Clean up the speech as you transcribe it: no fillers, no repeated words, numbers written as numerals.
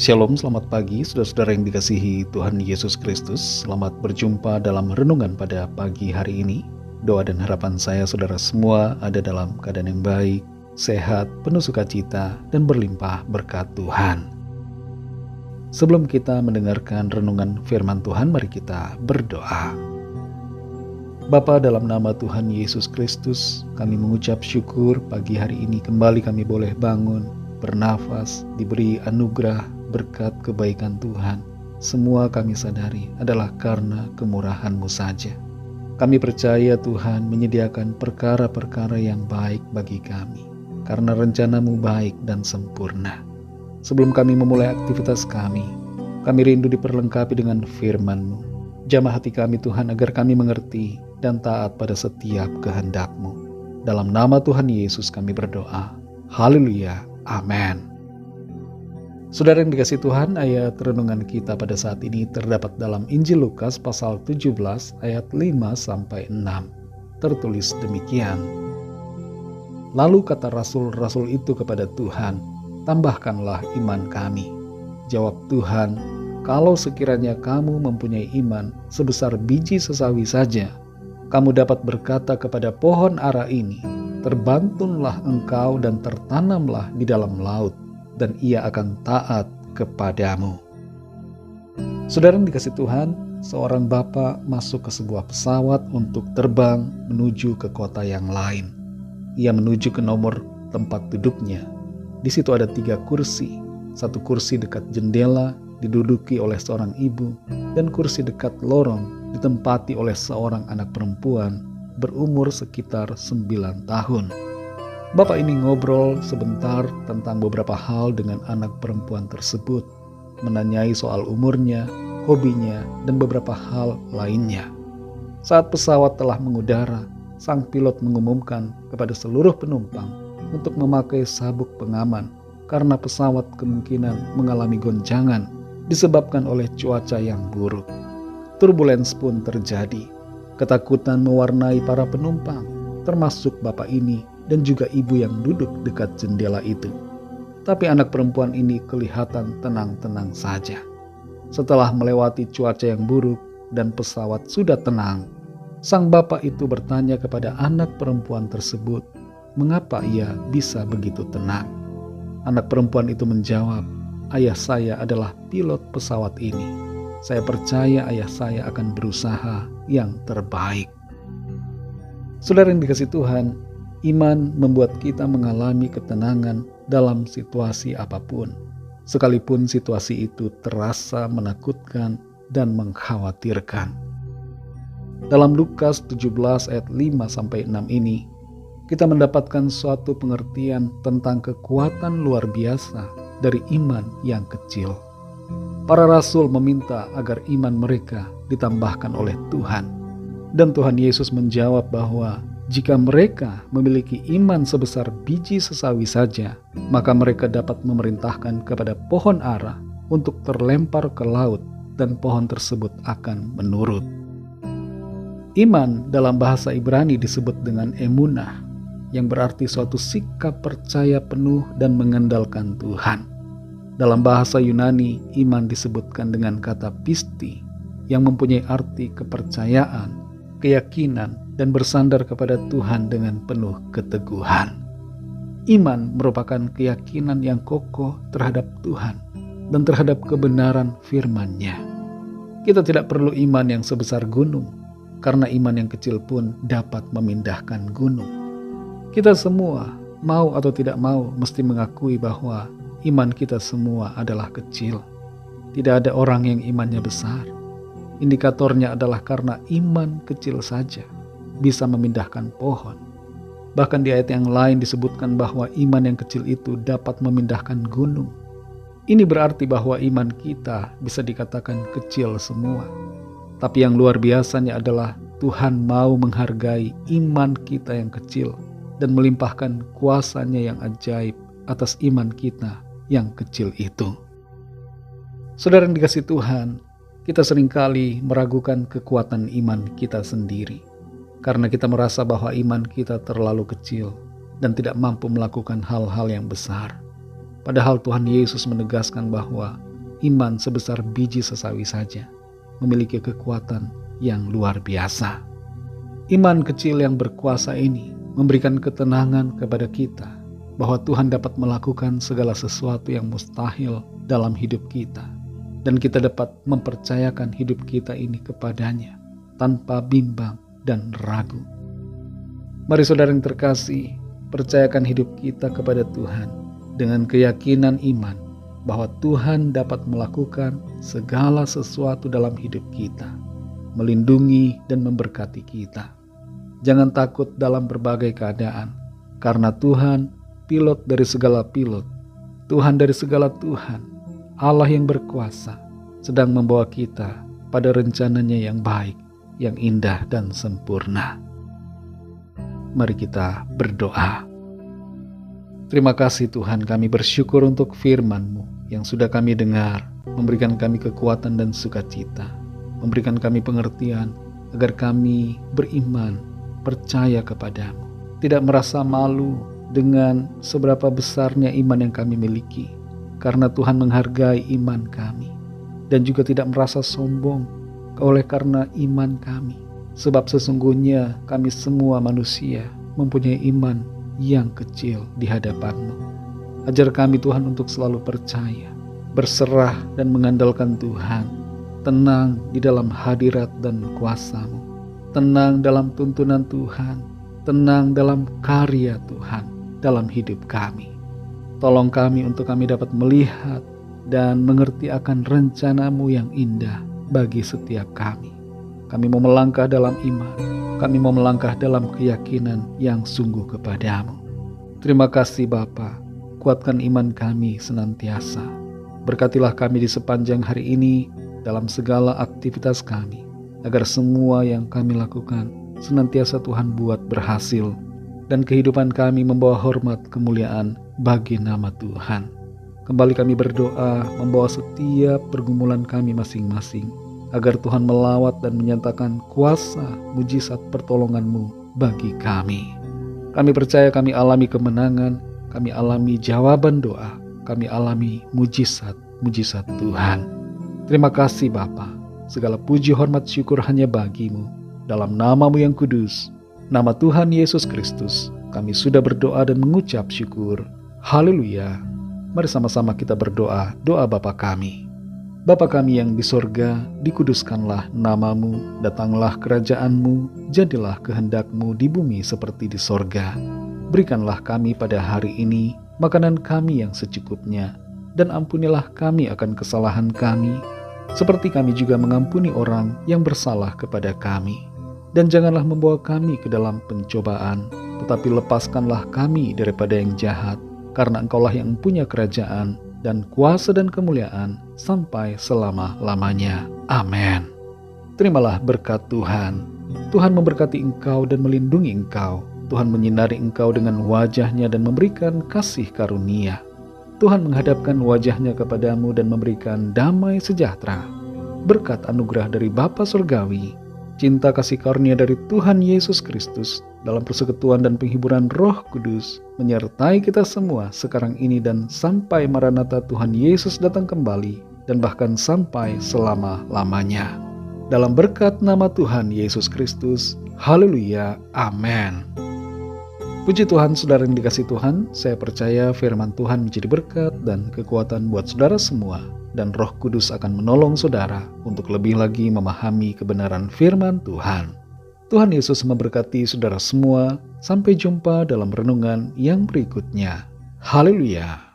Shalom, selamat pagi saudara-saudara yang dikasihi Tuhan Yesus Kristus. Selamat berjumpa dalam renungan pada pagi hari ini. Doa dan harapan saya saudara semua ada dalam keadaan yang baik, sehat, penuh sukacita, dan berlimpah berkat Tuhan. Sebelum kita mendengarkan renungan firman Tuhan, mari kita berdoa. Bapa, dalam nama Tuhan Yesus Kristus, kami mengucap syukur pagi hari ini kembali kami boleh bangun, bernafas, diberi anugerah, berkat kebaikan Tuhan. Semua kami sadari adalah karena kemurahan-Mu saja. Kami percaya Tuhan menyediakan perkara-perkara yang baik bagi kami, karena rencana-Mu baik dan sempurna. Sebelum kami memulai aktivitas kami rindu diperlengkapi dengan firman-Mu. Jamah hati kami Tuhan agar kami mengerti dan taat pada setiap kehendak-Mu. Dalam nama Tuhan Yesus kami berdoa. Haleluya. Amin. Saudara yang dikasihi Tuhan, ayat renungan kita pada saat ini terdapat dalam Injil Lukas pasal 17 ayat 5-6. Tertulis demikian. Lalu kata rasul-rasul itu kepada Tuhan, "Tambahkanlah iman kami." Jawab Tuhan, "Kalau sekiranya kamu mempunyai iman sebesar biji sesawi saja, kamu dapat berkata kepada pohon ara ini, terbantunlah engkau dan tertanamlah di dalam laut, dan ia akan taat kepadamu." Saudara yang dikasihi Tuhan, seorang bapak masuk ke sebuah pesawat untuk terbang menuju ke kota yang lain. Ia menuju ke nomor tempat duduknya. Di situ ada 3 kursi. 1 kursi dekat jendela diduduki oleh seorang ibu, dan kursi dekat lorong ditempati oleh seorang anak perempuan berumur sekitar 9 tahun. Bapak ini ngobrol sebentar tentang beberapa hal dengan anak perempuan tersebut, menanyai soal umurnya, hobinya, dan beberapa hal lainnya. Saat pesawat telah mengudara, sang pilot mengumumkan kepada seluruh penumpang untuk memakai sabuk pengaman karena pesawat kemungkinan mengalami goncangan disebabkan oleh cuaca yang buruk. Turbulens pun terjadi. Ketakutan mewarnai para penumpang, termasuk bapak ini dan juga ibu yang duduk dekat jendela itu. Tapi anak perempuan ini kelihatan tenang-tenang saja. Setelah melewati cuaca yang buruk dan pesawat sudah tenang, sang bapak itu bertanya kepada anak perempuan tersebut, mengapa ia bisa begitu tenang? Anak perempuan itu menjawab, "Ayah saya adalah pilot pesawat ini. Saya percaya ayah saya akan berusaha yang terbaik." Saudara yang dikasihi Tuhan, iman membuat kita mengalami ketenangan dalam situasi apapun, sekalipun situasi itu terasa menakutkan dan mengkhawatirkan. Dalam Lukas 17 ayat 5-6 ini, kita mendapatkan suatu pengertian tentang kekuatan luar biasa dari iman yang kecil. Para rasul meminta agar iman mereka ditambahkan oleh Tuhan. Dan Tuhan Yesus menjawab bahwa jika mereka memiliki iman sebesar biji sesawi saja, maka mereka dapat memerintahkan kepada pohon ara untuk terlempar ke laut dan pohon tersebut akan menurut. Iman dalam bahasa Ibrani disebut dengan emunah, yang berarti suatu sikap percaya penuh dan mengandalkan Tuhan. Dalam bahasa Yunani, iman disebutkan dengan kata pisti, yang mempunyai arti kepercayaan, keyakinan, dan bersandar kepada Tuhan dengan penuh keteguhan. Iman merupakan keyakinan yang kokoh terhadap Tuhan dan terhadap kebenaran firman-Nya. Kita tidak perlu iman yang sebesar gunung, karena iman yang kecil pun dapat memindahkan gunung. Kita semua, mau atau tidak mau, mesti mengakui bahwa iman kita semua adalah kecil. Tidak ada orang yang imannya besar. Indikatornya adalah karena iman kecil saja bisa memindahkan pohon. Bahkan di ayat yang lain disebutkan bahwa iman yang kecil itu dapat memindahkan gunung. Ini berarti bahwa iman kita bisa dikatakan kecil semua. Tapi yang luar biasanya adalah Tuhan mau menghargai iman kita yang kecil dan melimpahkan kuasa-Nya yang ajaib atas iman kita yang kecil itu. Saudara yang dikasihi Tuhan, kita seringkali meragukan kekuatan iman kita sendiri karena kita merasa bahwa iman kita terlalu kecil dan tidak mampu melakukan hal-hal yang besar. Padahal Tuhan Yesus menegaskan bahwa iman sebesar biji sesawi saja memiliki kekuatan yang luar biasa. Iman kecil yang berkuasa ini memberikan ketenangan kepada kita bahwa Tuhan dapat melakukan segala sesuatu yang mustahil dalam hidup kita, dan kita dapat mempercayakan hidup kita ini kepadanya tanpa bimbang dan ragu. Mari saudara yang terkasih, percayakan hidup kita kepada Tuhan dengan keyakinan iman bahwa Tuhan dapat melakukan segala sesuatu dalam hidup kita, melindungi dan memberkati kita. Jangan takut dalam berbagai keadaan, karena Tuhan pilot dari segala pilot, Tuhan dari segala Tuhan, Allah yang berkuasa, sedang membawa kita pada rencananya yang baik, yang indah dan sempurna. Mari kita berdoa. Terima kasih Tuhan, kami bersyukur untuk firman-Mu yang sudah kami dengar, memberikan kami kekuatan dan sukacita, memberikan kami pengertian agar kami beriman, percaya kepadamu, tidak merasa malu dengan seberapa besarnya iman yang kami miliki, karena Tuhan menghargai iman kami, dan juga tidak merasa sombong oleh karena iman kami, sebab sesungguhnya kami semua manusia mempunyai iman yang kecil di hadapan-Mu. Ajar kami Tuhan untuk selalu percaya, berserah dan mengandalkan Tuhan, tenang di dalam hadirat dan kuasa-Mu, tenang dalam tuntunan Tuhan, tenang dalam karya Tuhan dalam hidup kami. Tolong kami untuk kami dapat melihat dan mengerti akan rencana-Mu yang indah bagi setiap kami. Kami mau melangkah dalam iman, kami mau melangkah dalam keyakinan yang sungguh kepadamu. Terima kasih Bapa, kuatkan iman kami senantiasa. Berkatilah kami di sepanjang hari ini dalam segala aktivitas kami, agar semua yang kami lakukan senantiasa Tuhan buat berhasil, dan kehidupan kami membawa hormat kemuliaan bagi nama Tuhan. Kembali kami berdoa membawa setiap pergumulan kami masing-masing, agar Tuhan melawat dan menyatakan kuasa mujizat pertolongan-Mu bagi kami. Kami percaya kami alami kemenangan, kami alami jawaban doa, kami alami mujizat Tuhan. Terima kasih Bapa, segala puji hormat syukur hanya bagi-Mu. Dalam nama-Mu yang kudus, nama Tuhan Yesus Kristus, kami sudah berdoa dan mengucap syukur. Haleluya. Mari sama-sama kita berdoa, doa Bapa kami. Bapa kami yang di sorga, dikuduskanlah nama-Mu, datanglah kerajaan-Mu, jadilah kehendak-Mu di bumi seperti di sorga. Berikanlah kami pada hari ini makanan kami yang secukupnya, dan ampunilah kami akan kesalahan kami, seperti kami juga mengampuni orang yang bersalah kepada kami. Dan janganlah membawa kami ke dalam pencobaan, tetapi lepaskanlah kami daripada yang jahat, karena Engkaulah yang punya kerajaan, dan kuasa dan kemuliaan sampai selama-lamanya. Amin. Terimalah berkat Tuhan. Tuhan memberkati engkau dan melindungi engkau. Tuhan menyinari engkau dengan wajah-Nya dan memberikan kasih karunia. Tuhan menghadapkan wajah-Nya kepadamu dan memberikan damai sejahtera. Berkat anugerah dari Bapa Surgawi, cinta kasih karunia dari Tuhan Yesus Kristus, dalam persekutuan dan penghiburan Roh Kudus, menyertai kita semua sekarang ini dan sampai Maranatha Tuhan Yesus datang kembali, dan bahkan sampai selama-lamanya. Dalam berkat nama Tuhan Yesus Kristus, haleluya, amin. Puji Tuhan, saudara yang dikasihi Tuhan, saya percaya firman Tuhan menjadi berkat dan kekuatan buat saudara semua, dan Roh Kudus akan menolong saudara untuk lebih lagi memahami kebenaran firman Tuhan. Tuhan Yesus memberkati saudara semua. Sampai jumpa dalam renungan yang berikutnya. Haleluya.